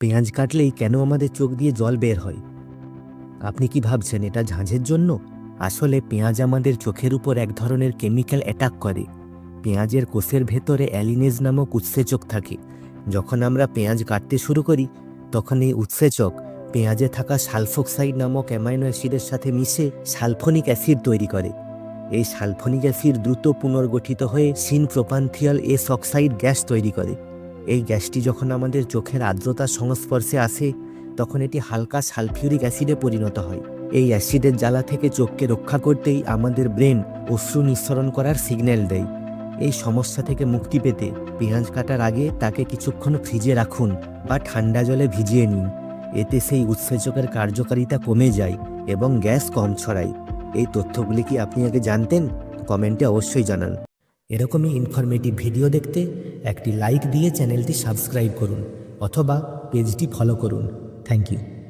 পেঁয়াজ কাটলেই কেন আমাদের চোখ দিয়ে জল বের হয়? আপনি কি ভাবছেন এটা ঝাঁঝের জন্য? আসলে পেঁয়াজ আমাদের চোখের উপর এক ধরনের কেমিক্যাল অ্যাটাক করে। পেঁয়াজের কোষের ভেতরে অ্যালিনেজ নামক উৎসেচক থাকে। যখন আমরা পেঁয়াজ কাটতে শুরু করি তখন এই উৎসেচক পেঁয়াজে থাকা সালফোক্সাইড নামক অ্যামাইনো অ্যাসিডের সাথে মিশে সালফোনিক অ্যাসিড তৈরি করে। এই সালফোনিক অ্যাসিড দ্রুত পুনর্গঠিত হয়ে সিনপ্রোপানথিয়াল এস অক্সাইড গ্যাস তৈরি করে। এই গ্যাসটি যখন আমাদের চোখের আর্দ্রতার সংস্পর্শে আসে তখন এটি হালকা সালফিউরিক অ্যাসিডে পরিণত হয়। এই অ্যাসিডের জ্বালা থেকে চোখকে রক্ষা করতেই আমাদের ব্রেন অশ্রু নিঃসরণ করার সিগন্যাল দেয়। এই সমস্যা থেকে মুক্তি পেতে পেঁয়াজ কাটার আগে তাকে কিছুক্ষণ ফ্রিজে রাখুন বা ঠান্ডা জলে ভিজিয়ে নিন। এতে সেই উৎসেচকের কার্যকারিতা কমে যায় এবং গ্যাস কম ছড়ায়। এই তথ্যগুলি কি আপনি আগে জানতেন? কমেন্টে অবশ্যই জানান। এরকমই ইনফরমেটিভ ভিডিও দেখতে একটি লাইক দিয়ে চ্যানেলটি সাবস্ক্রাইব করুন অথবা পেজটি ফলো করুন। Thank you.